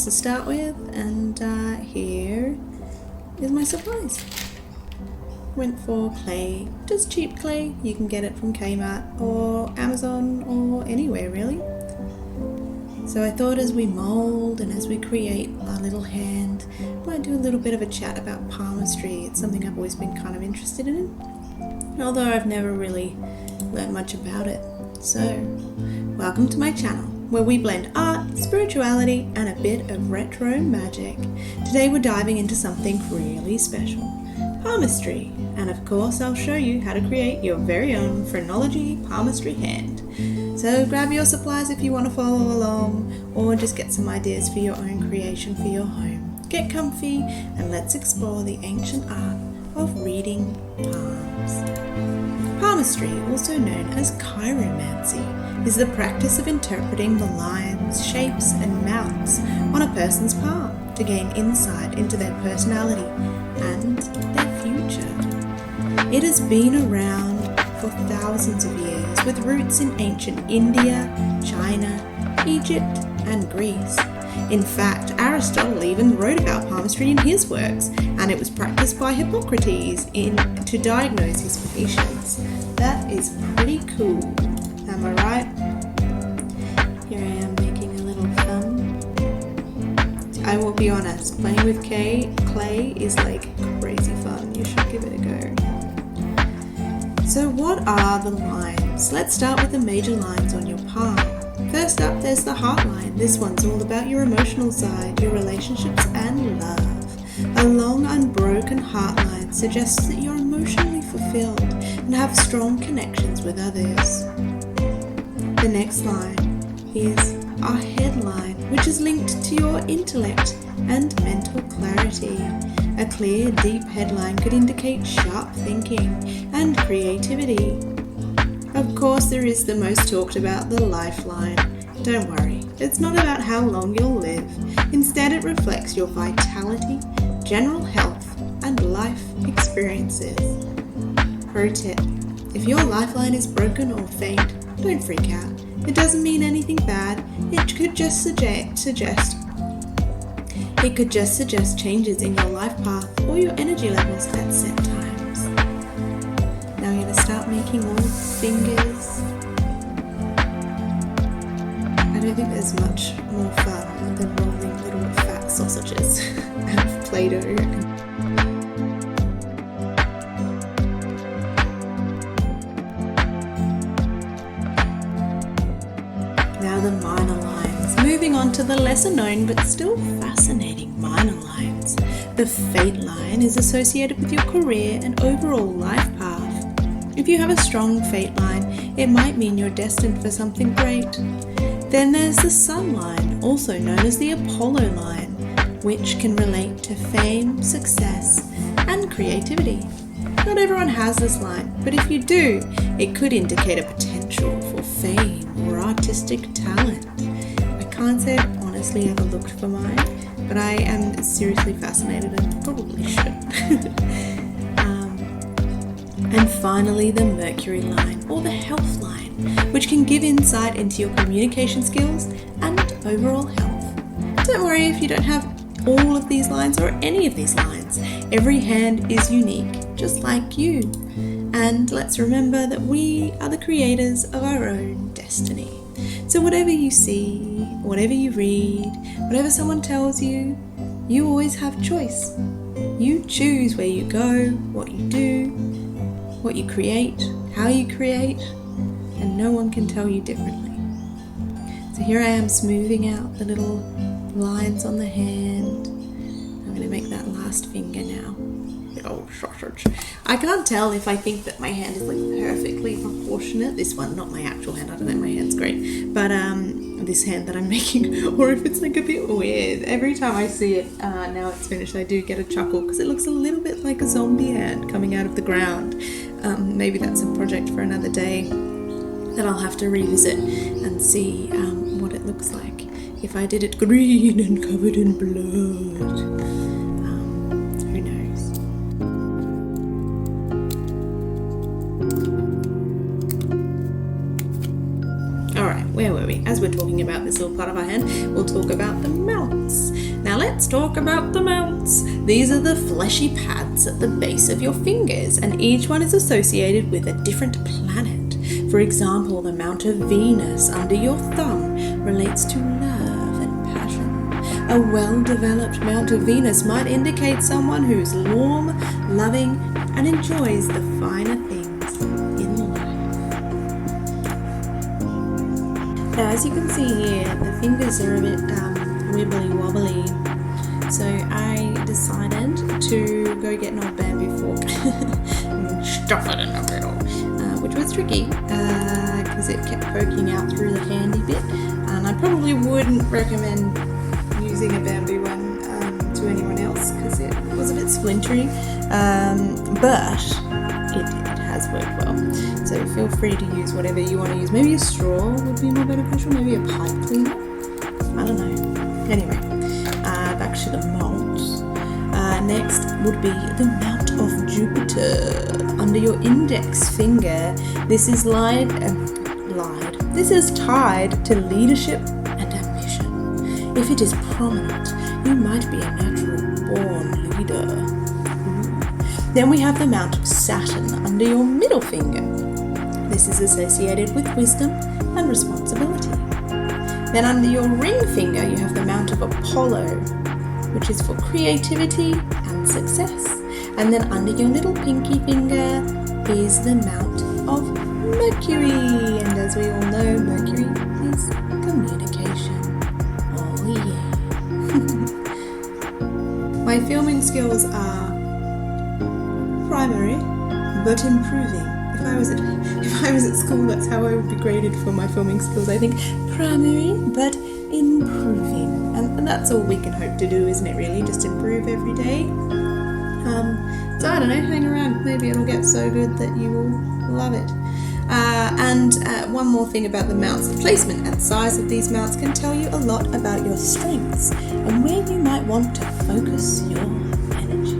just to start with, and here is my supplies. Went for clay, just cheap clay. You can get it from Kmart or Amazon or anywhere really. So I thought as we mould and as we create our little hand, I might do a little bit of a chat about palmistry. It's something I've always been kind of interested in, although I've never really learned much about it. So, welcome to my channel, where we blend art, spirituality, and a bit of retro magic. Today we're diving into something really special, palmistry, and of course I'll show you how to create your very own phrenology palmistry hand. So grab your supplies if you want to follow along, or just get some ideas for your own creation for your home. Get comfy and let's explore the ancient art of reading palms. Palmistry, also known as chiromancy, is the practice of interpreting the lines, shapes and mouths on a person's palm to gain insight into their personality and their future. It has been around for thousands of years, with roots in ancient India, China, Egypt and Greece. In fact, Aristotle even wrote about palmistry in his works, and it was practiced by Hippocrates to diagnose his patients. That is pretty cool, am I right? Here I am making a little thumb. I will be honest, playing with clay is like crazy fun. You should give it a go. So what are the lines? Let's start with the major lines on your palm. First up, there's the heart line. This one's all about your emotional side, your relationships and love. A long unbroken heart line suggests that you're emotionally fulfilled and have strong connections with others. The next line is our head line, which is linked to your intellect and mental clarity. A clear, deep headline could indicate sharp thinking and creativity. Of course, there is the most talked about, the lifeline. Don't worry, it's not about how long you'll live. Instead, it reflects your vitality, general health, and life experiences. Pro tip: if your lifeline is broken or faint, don't freak out. It doesn't mean anything bad. It could just suggest changes in your life path or your energy levels at set times. Now I'm going to start making all the fingers. I don't think there's much more fun than rolling little fat sausages out of Play-Doh. Now the minor lines. Moving on to the lesser known but still fascinating minor lines. The fate line is associated with your career and overall life path. If you have a strong fate line, it might mean you're destined for something great. Then there's the sun line, also known as the Apollo line, which can relate to fame, success, and creativity. Not everyone has this line, but if you do, it could indicate a potential for fame or artistic talent. I can't say I've honestly ever looked for mine, but I am seriously fascinated and probably should. And finally, the Mercury line, or the health line, which can give insight into your communication skills and overall health. Don't worry if you don't have all of these lines or any of these lines. Every hand is unique, just like you. And let's remember that we are the creators of our own destiny. So whatever you see, whatever you read, whatever someone tells you, you always have choice. You choose where you go, what you do, what you create, how you create, and no one can tell you differently. So here I am smoothing out the little lines on the hand. I'm going to make that last finger now. Oh, sausage. I can't tell if I think that my hand is like perfectly proportionate. This one, not my actual hand. I don't think my hand's great. But this hand that I'm making, or if it's like a bit weird. Every time I see it, now it's finished, I do get a chuckle because it looks a little bit like a zombie hand coming out of the ground. Maybe that's a project for another day that I'll have to revisit and see what it looks like if I did it green and covered in blood. Who knows? where were we? As we're talking about this little part of our hand, we'll talk about the mounts. Now let's talk about the mounts. These are the fleshy pads at the base of your fingers, and each one is associated with a different planet. For example, the mount of Venus under your thumb relates to love and passion. A well-developed mount of Venus might indicate someone who's warm, loving, and enjoys the finer things in life. Now, as you can see here, the fingers are a bit wibbly-wobbly, so I decided to go get an old bamboo fork and stuff it in the middle, which was tricky because it kept poking out through the handy bit, and I probably wouldn't recommend using a bamboo one to anyone else because it was a bit splintery, but it has worked well. So feel free to use whatever you want to use. Maybe a straw would be more beneficial, maybe a pipe cleaner, I don't know. Anyway, back to the mounts. Next would be the mount of Jupiter under your index finger. This is This is tied to leadership and ambition. If it is prominent, you might be a natural born leader. Then we have the mount of Saturn under your middle finger. This is associated with wisdom and responsibility. Then under your ring finger, you have the mount of Apollo, which is for creativity and success. And then under your little pinky finger is the mount of Mercury. And as we all know, Mercury is communication. Oh yeah. My filming skills are primary, but improving. If I was at school, that's how I would be graded for my filming skills. I think primary, but improving. And that's all we can hope to do, isn't it, really? Just improve every day. So I don't know, hang around. Maybe it'll get so good that you will love it. And one more thing about the mounts. The placement and size of these mounts can tell you a lot about your strengths and where you might want to focus your energy.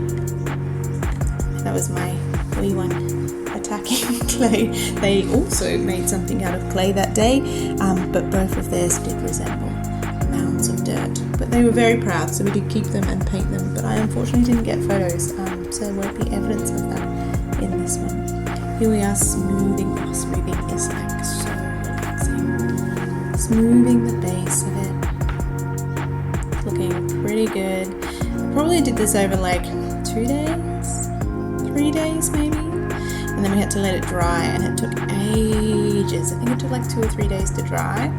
That was my wee one attacking clay. They also made something out of clay that day, but both of theirs did resemble mounds of dirt. But they were very proud, so we did keep them and paint them, but I unfortunately didn't get photos, so there won't be evidence of that in this one. Here we are smoothing. Oh, smoothing is like so relaxing. Smoothing the base of it. It's looking pretty good. Probably did this over like 2 days, 3 days maybe. And then we had to let it dry, and it took ages. I think it took like 2 or 3 days to dry.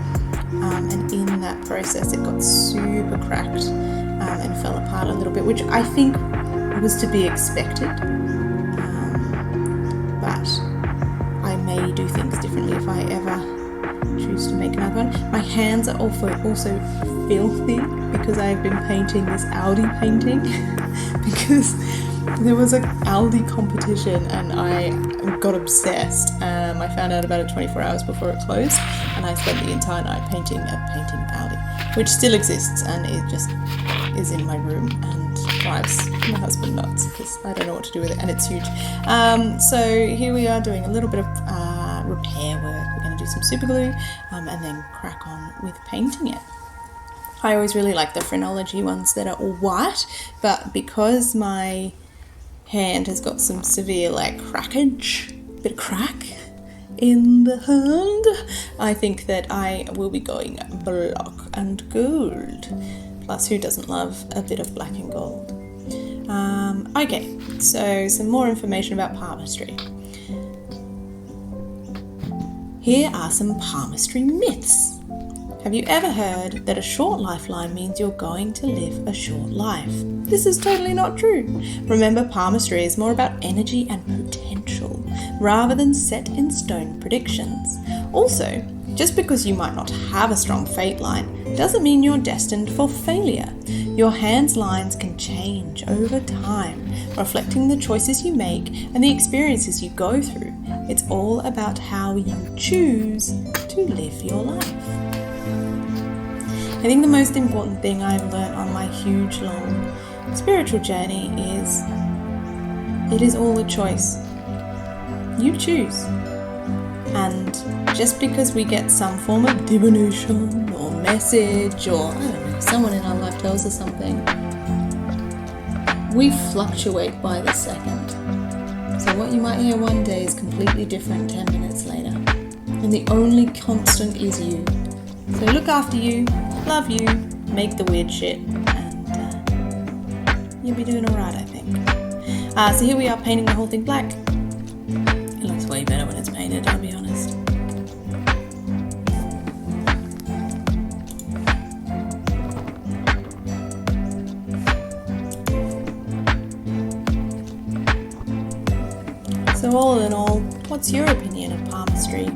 And in that process, it got super cracked and fell apart a little bit, which I think was to be expected. But I may do things differently if I ever choose to make another one. My hands are also filthy because I've been painting this Aldi painting because there was an Aldi competition and I got obsessed. I found out about it 24 hours before it closed, and I spent the entire night painting a painting of Aldi, which still exists, and it just is in my room and drives my husband nuts because I don't know what to do with it, and it's huge. So here we are doing a little bit of repair work. We're going to do some super glue and then crack on with painting it. I always really like the phrenology ones that are all white, but because my hand has got some severe crackage, bit of crack in the hand, I think that I will be going black and gold. Plus, who doesn't love a bit of black and gold? Okay, so some more information about palmistry. Here are some palmistry myths. Have you ever heard that a short lifeline means you're going to live a short life? This is totally not true. Remember, palmistry is more about energy and potential, rather than set in stone predictions. Also, just because you might not have a strong fate line doesn't mean you're destined for failure. Your hand's lines can change over time, reflecting the choices you make and the experiences you go through. It's all about how you choose to live your life. I think the most important thing I've learned on my huge, long spiritual journey is it is all a choice. You choose. And just because we get some form of divination or message or, I don't know, someone in our life tells us something, we fluctuate by the second. So what you might hear one day is completely different 10 minutes later. And the only constant is you. So look after you, love you, make the weird shit, and you'll be doing alright, I think. So here we are painting the whole thing black. It looks way better when it's painted, I'll be honest. So all in all, what's your opinion of palmistry?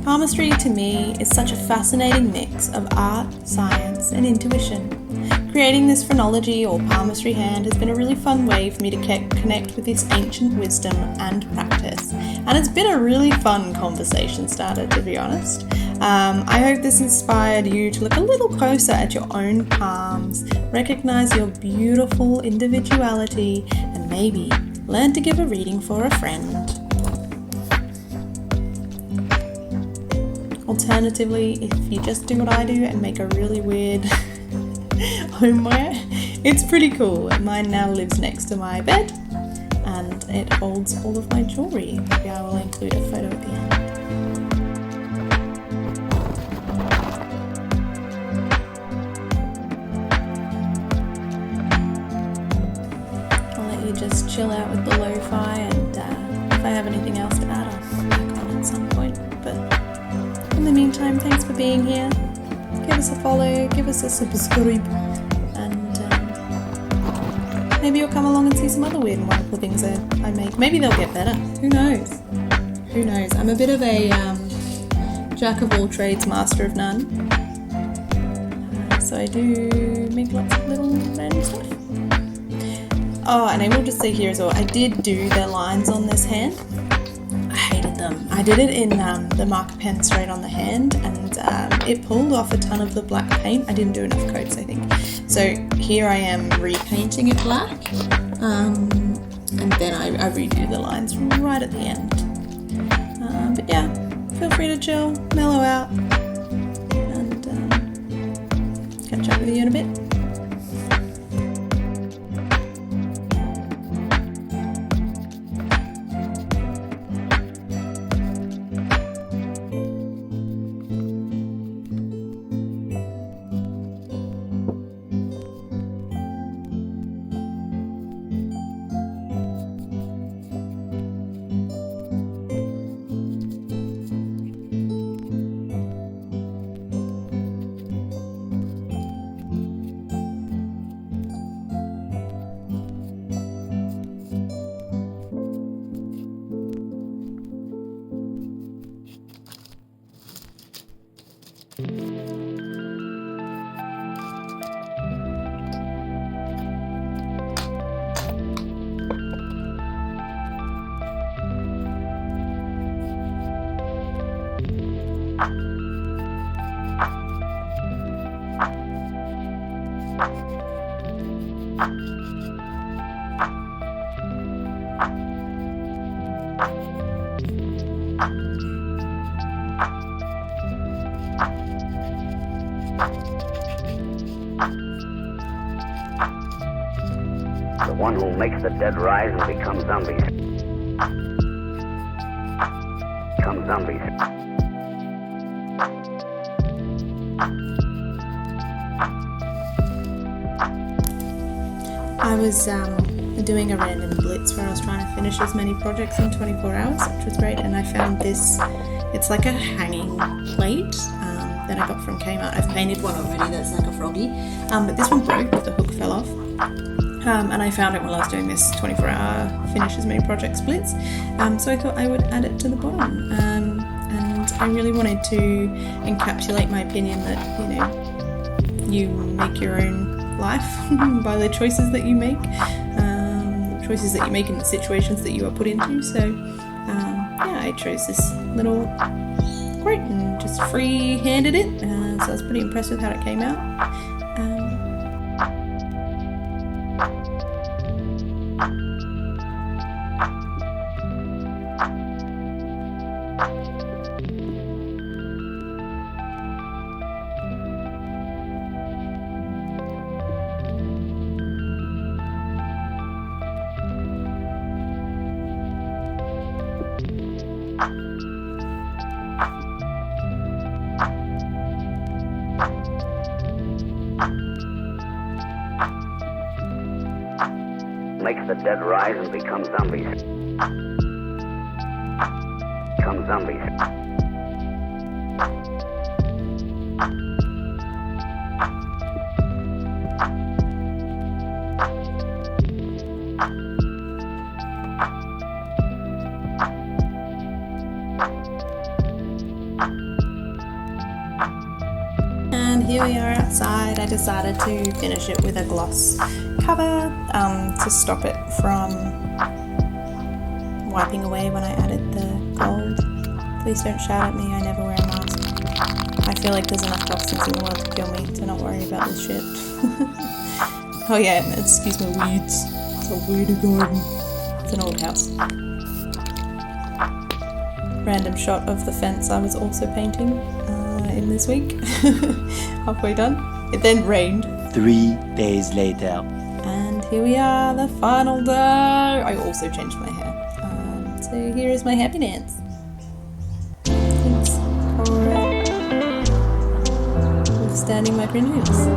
Palmistry to me is such a fascinating mix of art, science and intuition. Creating this phrenology or palmistry hand has been a really fun way for me to connect with this ancient wisdom and practice. And it's been a really fun conversation starter, to be honest. I hope this inspired you to look a little closer at your own palms, recognize your beautiful individuality, and maybe learn to give a reading for a friend. Alternatively, if you just do what I do and make a really weird homeware, it's pretty cool. Mine now lives next to my bed and it holds all of my jewellery. Maybe I will include a photo at the end. I'll let you just chill out with the lo-fi, and if I have anything else to add, I'll come back on at some point. But in the meantime, thanks for being here. Give us a follow, give us a subscribe, and maybe you'll come along and see some other weird and wonderful things that I make. Maybe they'll get better. Who knows? Who knows? I'm a bit of a jack of all trades, master of none. So I do make lots of little random stuff. Oh, and I will just say here as well, I did do the lines on this hand. I did it in the marker pen straight on the hand, and it pulled off a ton of the black paint. I didn't do enough coats, I think. So here I am repainting it black, and then I redo the lines right at the end. But yeah, feel free to chill, mellow out, and catch up with you in a bit. The one who makes the dead rise and become zombies. Become zombies. I was doing a random blitz where I was trying to finish as many projects in 24 hours, which was great, and I found this. It's like a hanging plate that I got from Kmart. I've painted one already that's like a froggy, but this one broke, the hook fell off. And I found it while I was doing this 24-hour finish as many projects blitz. So I thought I would add it to the bottom. And I really wanted to encapsulate my opinion that, you make your own life by the choices that you make, the choices that you make in the situations that you are put into. So I chose this little quote and just free-handed it. So I was pretty impressed with how it came out. Makes the dead rise and become zombies. Become zombies. And here we are outside. I decided to finish it with a gloss cover to stop it from wiping away when I added the gold. Please don't shout at me, I never wear a mask. I feel like there's enough toxins in the world to kill me to not worry about this shit. Oh yeah, and excuse my weeds. It's a weedy garden. It's an old house. Random shot of the fence I was also painting in this week. Halfway done. It then rained. 3 days later. And here we are, the final day. I also changed my hair. So here is my happy dance. Thanks for withstanding my cringes.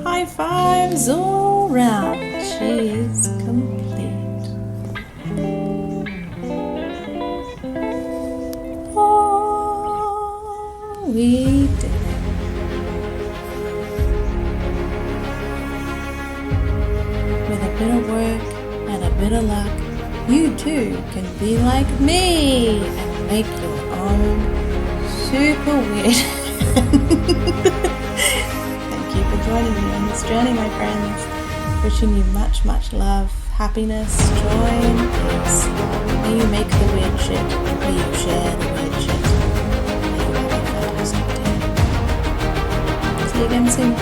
High fives all round. she's complete. Oh, we did it. With a bit of work and a bit of luck, you too can be like me and make your own super weird. Thank you for joining me on this journey, my friends. Wishing you much, much love, happiness, joy, and peace. May you make the weird shit. May you share the weird shit. May you have a fantastic day. See you again soon.